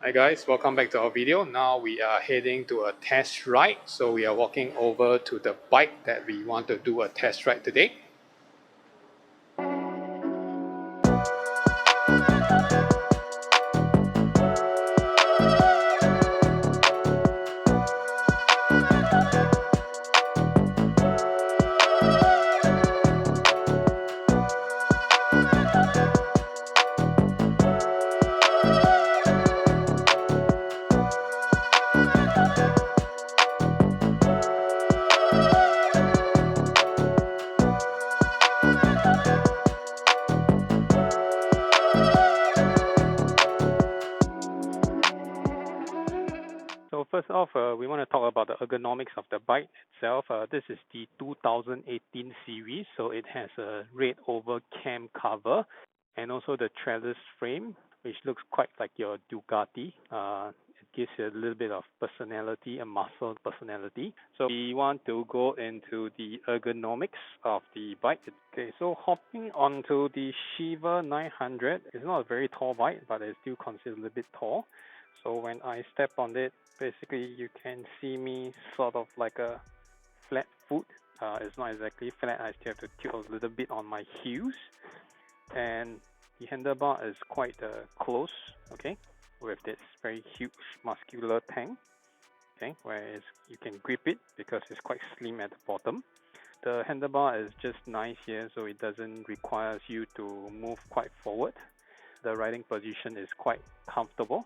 Hi guys, welcome back to our video. Now we are heading to a test ride. So we are walking over to the bike that we want to do a test ride today. So first off, we want to talk about the ergonomics of the bike itself. This is the 2018 series, so it has a red oval cam cover and also the trellis frame, which looks quite like your Ducati. It gives you a little bit of personality, a muscle personality. So we want to go into the ergonomics of the bike. Okay, so hopping onto the Shiver 900, it's not a very tall bike, but it's still considered a little bit tall. So when I step on it, basically you can see me sort of like a flat foot. It's not exactly flat, I still have to tilt a little bit on my heels. And the handlebar is quite close, okay, with this very huge muscular tank, okay, where you can grip it because it's quite slim at the bottom. The handlebar is just nice here, so it doesn't require you to move quite forward. The riding position is quite comfortable,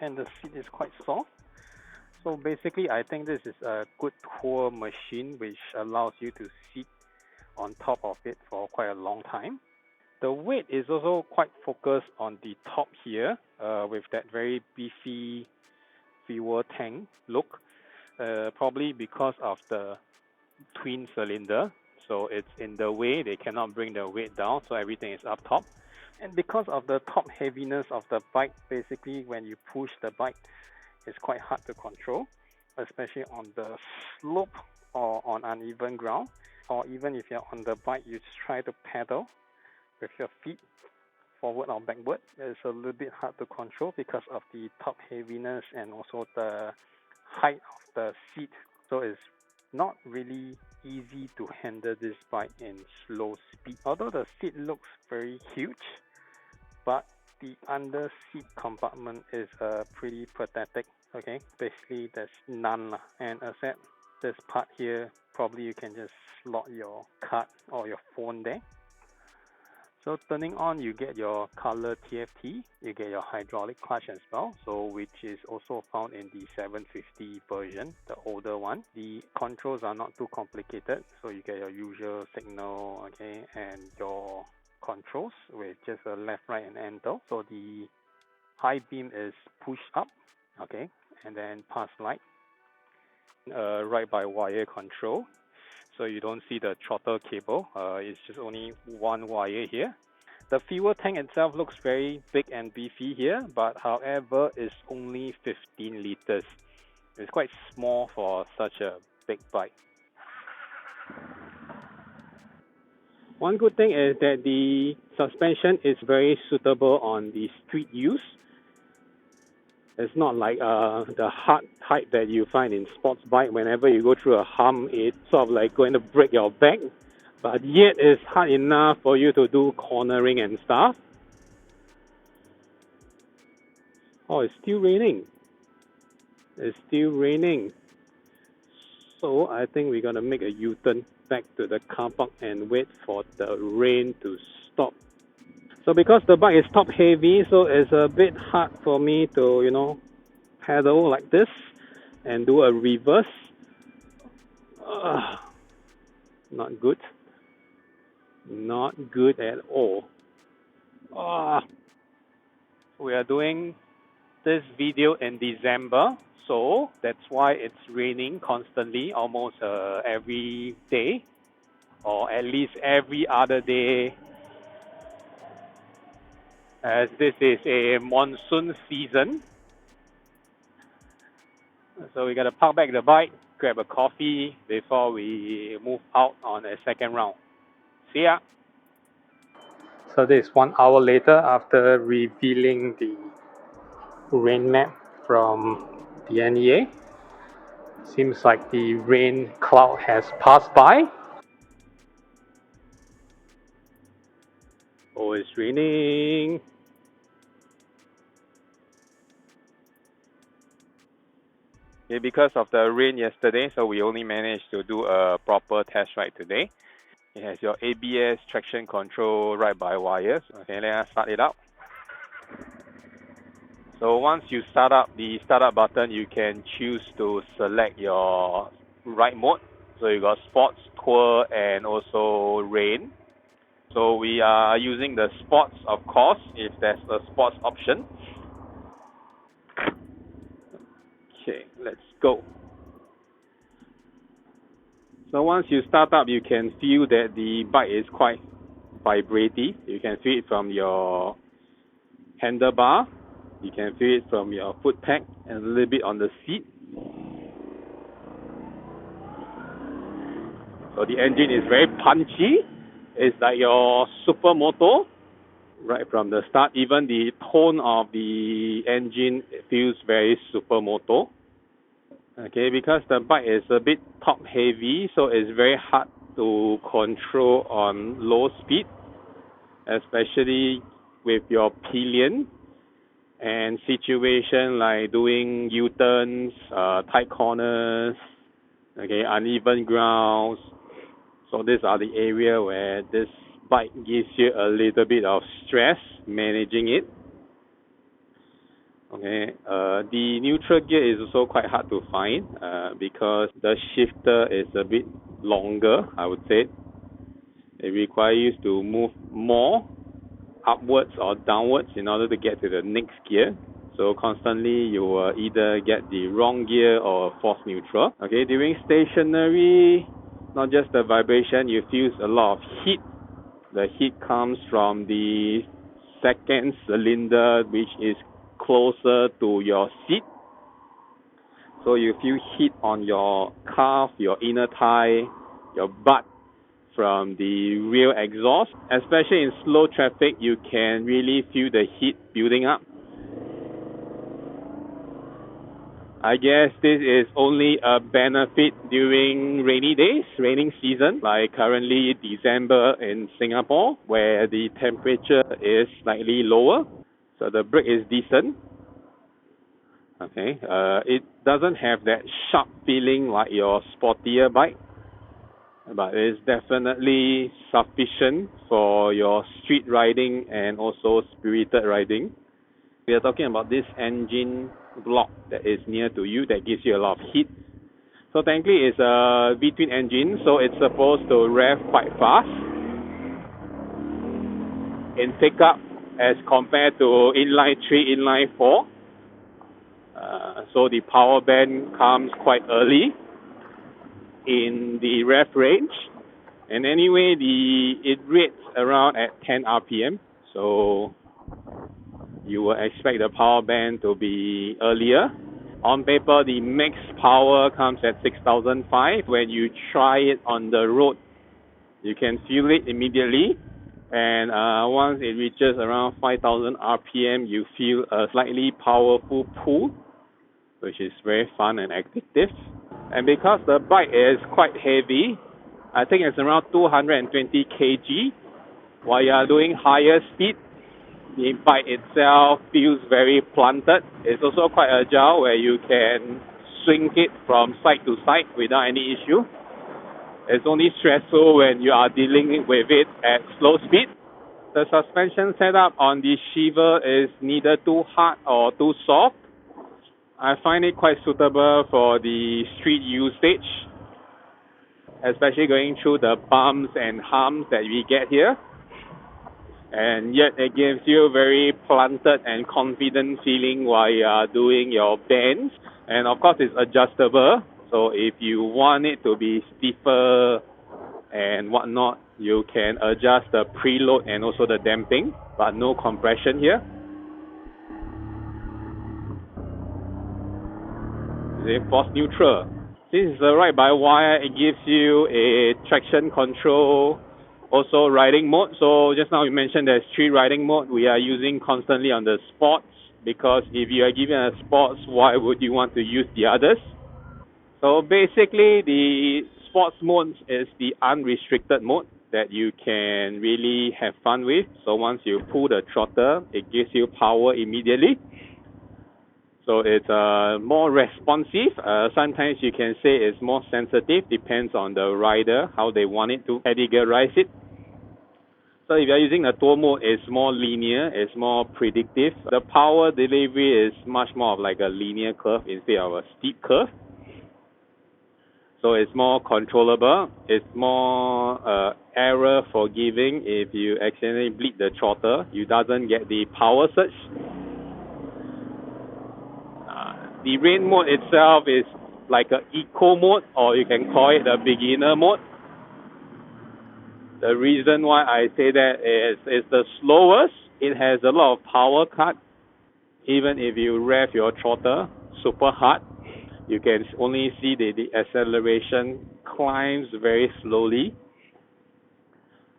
and the seat is quite soft. So basically, I think this is a good tour machine which allows you to sit on top of it for quite a long time. The weight is also quite focused on the top here, with that very beefy fuel tank look, probably because of the twin cylinder. So it's in the way, they cannot bring the weight down, so everything is up top. And because of the top heaviness of the bike, basically when you push the bike, it's quite hard to control, especially on the slope or on uneven ground, or even if you're on the bike, you try to pedal with your feet forward or backward. It's a little bit hard to control because of the top heaviness and also the height of the seat. So it's not really easy to handle this bike in slow speed. Although the seat looks very huge, but the under seat compartment is pretty pathetic. Okay, basically there's none, and except this part here, probably you can just slot your card or your phone there. So turning on, you get your color TFT, you get your hydraulic clutch as well, so which is also found in the 750 version, the older one. The controls are not too complicated, so you get your usual signal, okay, and your controls with just a left, right, and enter. So the high beam is push up, okay, and then pass light, right by wire control. So you don't see the throttle cable, it's just only one wire here. The fuel tank itself looks very big and beefy here, but however, it's only 15 liters. It's quite small for such a big bike. One good thing is that the suspension is very suitable on the street use. It's not like the hard type that you find in sports bike. Whenever you go through a hump, it's sort of like going to break your back, but yet it's hard enough for you to do cornering and stuff. Oh, it's still raining. It's still raining. So I think we're going to make a U-turn back to the car park and wait for the rain to stop. So because the bike is top heavy, so it's a bit hard for me to, pedal like this and do a reverse. Not good. Not good at all. We are doing this video in December, so that's why it's raining constantly, almost every day, or at least every other day, as this is a monsoon season. So we gotta park back the bike, grab a coffee before we move out on a second round. See ya! So this is 1 hour later after revealing the rain map from the NEA. Seems like the rain cloud has passed by. Oh, it's raining. Yeah, because of the rain yesterday, so we only managed to do a proper test ride today. It has your ABS traction control ride by wires. Okay, let us start it up. So once you start up the startup button, you can choose to select your ride mode. So you got sports, tour, and also rain. So we are using the sports, of course, if there's a sports option. Okay, let's go. So once you start up, you can feel that the bike is quite vibrating. You can feel it from your handlebar. You can feel it from your foot peg and a little bit on the seat. So the engine is very punchy. It's like your supermoto right from the start. Even the tone of the engine feels very supermoto. Okay, because the bike is a bit top heavy, so it's very hard to control on low speed, especially with your pillion and situation like doing U-turns, tight corners, okay, uneven grounds. So these are the area where this bike gives you a little bit of stress managing it. Okay, the neutral gear is also quite hard to find because the shifter is a bit longer, I would say. It requires you to move more upwards or downwards in order to get to the next gear. So constantly you will either get the wrong gear or force neutral. Okay, during stationary, not just the vibration, you feel a lot of heat. The heat comes from the second cylinder, which is closer to your seat. So you feel heat on your calf, your inner thigh, your butt from the rear exhaust. Especially in slow traffic, you can really feel the heat building up. I guess this is only a benefit during rainy days, raining season, like currently December in Singapore, where the temperature is slightly lower. So the brake is decent. Okay, it doesn't have that sharp feeling like your sportier bike, but it's definitely sufficient for your street riding and also spirited riding. We are talking about this engine block that is near to you that gives you a lot of heat. So technically it's a V-twin engine, so it's supposed to rev quite fast in pickup as compared to inline 3, inline 4. So the power band comes quite early in the rev range. And anyway, it rates around at 10 RPM. So you will expect the power band to be earlier. On paper, the max power comes at 6,005. When you try it on the road, you can feel it immediately. And once it reaches around 5,000 RPM, you feel a slightly powerful pull, which is very fun and addictive. And because the bike is quite heavy, I think it's around 220 kg. While you are doing higher speed, the bike itself feels very planted. It's also quite agile where you can swing it from side to side without any issue. It's only stressful when you are dealing with it at slow speed. The suspension setup on the Shiver is neither too hard or too soft. I find it quite suitable for the street usage, especially going through the bumps and humps that we get here. And yet it gives you a very planted and confident feeling while you are doing your bends. And of course it's adjustable, so if you want it to be stiffer and whatnot, you can adjust the preload and also the damping, but no compression here. Force neutral. This is a ride-by-wire. It gives you a traction control, also riding mode. So just now we mentioned there's 3 riding mode. We are using constantly on the sports, because if you are given a sports, why would you want to use the others? So basically, the sports mode is the unrestricted mode that you can really have fun with. So once you pull the throttle, it gives you power immediately. So it's more responsive. Sometimes you can say it's more sensitive, depends on the rider, how they want it to categorize it. So if you're using the tour mode, it's more linear, it's more predictive. The power delivery is much more of like a linear curve instead of a steep curve. So it's more controllable, it's more error forgiving. If you accidentally bleed the throttle, you doesn't get the power surge. The rain mode itself is like a eco mode, or you can call it a beginner mode. The reason why I say that is it's the slowest. It has a lot of power cut. Even if you rev your throttle super hard, you can only see the acceleration climbs very slowly.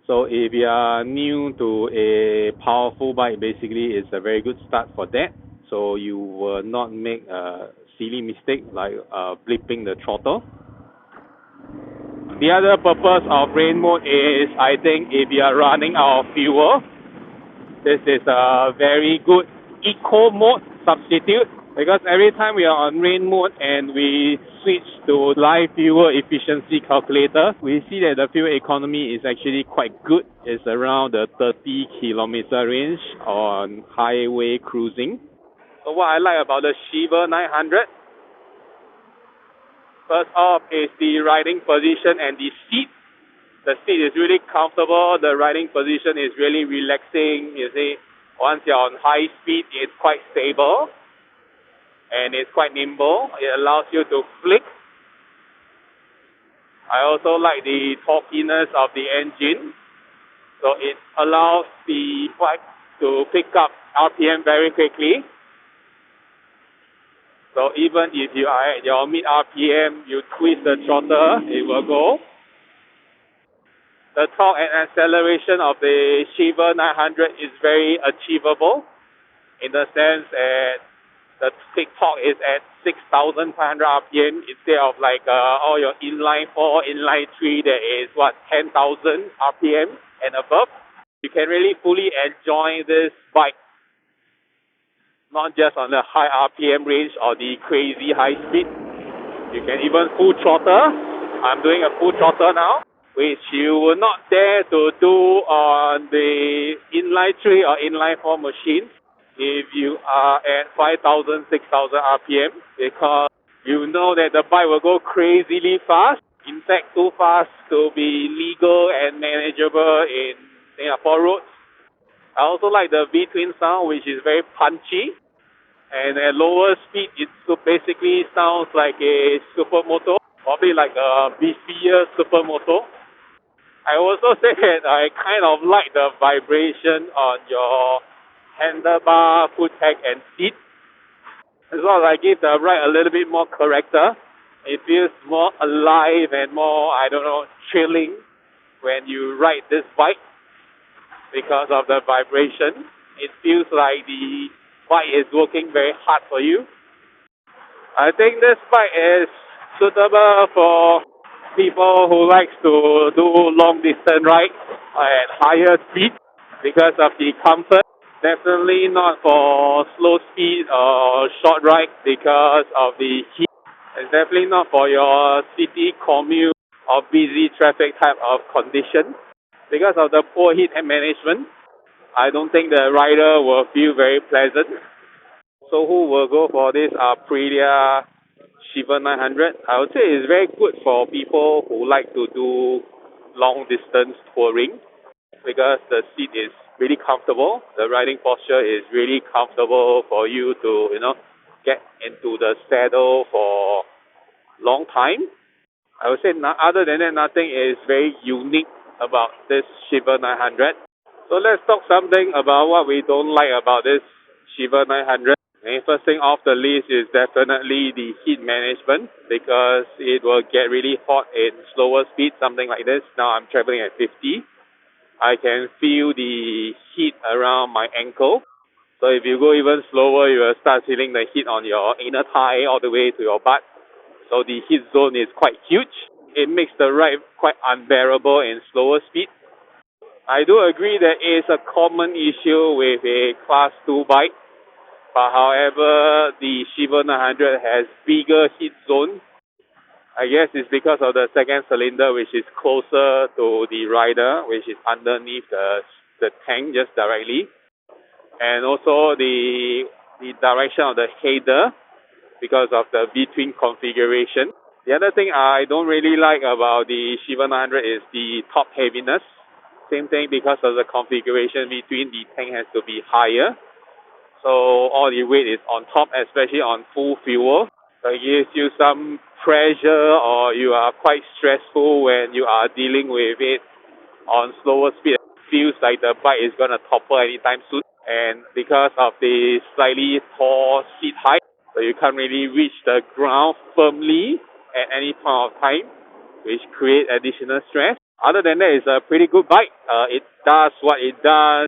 So if you are new to a powerful bike, basically it's a very good start for that. So you will not make a silly mistake like blipping the throttle. The other purpose of rain mode is, I think, if you are running out of fuel, this is a very good eco mode substitute, because every time we are on rain mode and we switch to live fuel efficiency calculator, we see that the fuel economy is actually quite good. It's around the 30 kilometer range on highway cruising. So what I like about the Shiver 900, first off, is the riding position and the seat. The seat is really comfortable. The riding position is really relaxing. You see, once you're on high speed, it's quite stable and it's quite nimble. It allows you to flick. I also like the torquiness of the engine. So it allows the bike to pick up RPM very quickly. So even if you are at your mid RPM, you twist the throttle, it will go. The torque and acceleration of the Shiver 900 is very achievable, in the sense that the peak torque is at 6,500 RPM instead of like all your inline 4, inline 3 that is 10,000 RPM and above. You can really fully enjoy this bike, not just on the high RPM range or the crazy high speed. You can even full throttle. I'm doing a full throttle now, which you will not dare to do on the inline 3 or inline 4 machines if you are at 5,000, 6,000 RPM, because you know that the bike will go crazily fast. In fact, too fast to be legal and manageable in Singapore roads. I also like the V-twin sound, which is very punchy. And at lower speed, it basically sounds like a supermoto, probably like a beefier supermoto. I also say that I kind of like the vibration on your handlebar, foot peg, and seat. As well as I give the ride a little bit more character. It feels more alive and more, thrilling when you ride this bike because of the vibration. It feels like the bike is working very hard for you. I think this bike is suitable for people who likes to do long distance rides at higher speed because of the comfort. Definitely not for slow speed or short ride because of the heat. It's definitely not for your city commute or busy traffic type of condition. Because of the poor heat management, I don't think the rider will feel very pleasant. So who will go for this Aprilla Shiver 900? I would say it's very good for people who like to do long distance touring, because the seat is really comfortable. The riding posture is really comfortable for you to, get into the saddle for long time. I would say other than that, nothing is very unique about this Shiver 900. So let's talk something about what we don't like about this Shiver 900. And first thing off the list is definitely the heat management, because it will get really hot in slower speed, something like this. Now I'm traveling at 50. I can feel the heat around my ankle. So if you go even slower, you will start feeling the heat on your inner thigh all the way to your butt. So the heat zone is quite huge. It makes the ride quite unbearable in slower speed. I do agree that it is a common issue with a Class 2 bike. But however, the Shiver 900 has bigger heat zone. I guess it's because of the second cylinder, which is closer to the rider, which is underneath the tank just directly. And also the direction of the header because of the between configuration. The other thing I don't really like about the Shiver 900 is the top heaviness. Same thing because of the configuration between the tank has to be higher. So all the weight is on top, especially on full fuel. So it gives you some pressure, or you are quite stressful when you are dealing with it on slower speed. It feels like the bike is going to topple anytime soon. And because of the slightly tall seat height, so you can't really reach the ground firmly at any point of time, which creates additional stress. Other than that, it's a pretty good bike. It does what it does.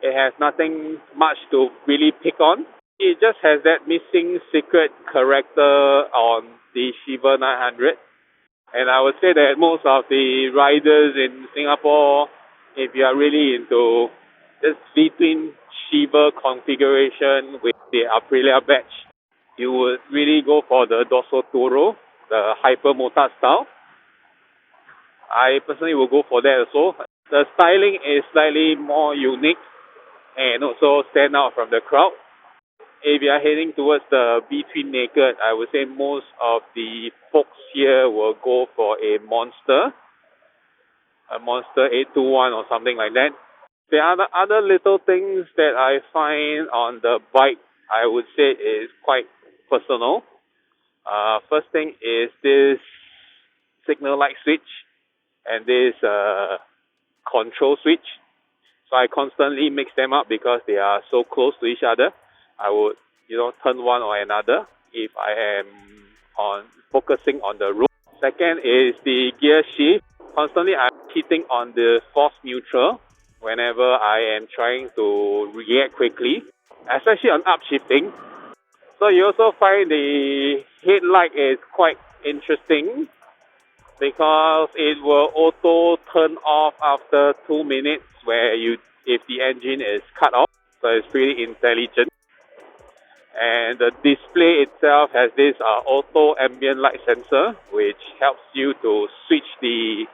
It has nothing much to really pick on. It just has that missing secret character on the Shiver 900. And I would say that most of the riders in Singapore, if you are really into this between Shiver configuration with the Aprilla badge, you would really go for the Dorso Toro, the Hyper Motard style. I personally will go for that also. The styling is slightly more unique and also stand out from the crowd. If you are heading towards the between naked, I would say most of the folks here will go for a Monster 821 or something like that. There are other little things that I find on the bike, I would say is quite personal. First thing is this signal light switch and this control switch. So I constantly mix them up because they are so close to each other. I would, turn one or another if I am focusing on the road. Second is the gear shift. Constantly I'm hitting on the force neutral whenever I am trying to react quickly, especially on upshifting. So you also find the headlight is quite interesting because it will auto turn off after 2 minutes if the engine is cut off. So it's pretty intelligent. And the display itself has this auto ambient light sensor, which helps you to switch the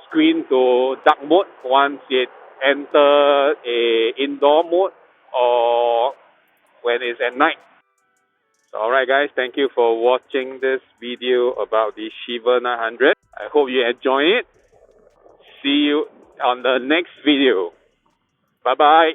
screen to dark mode once it enters a indoor mode or when it's at night. So, alright guys, thank you for watching this video about the Shiver 900. I hope you enjoy it. See you on the next video. Bye bye.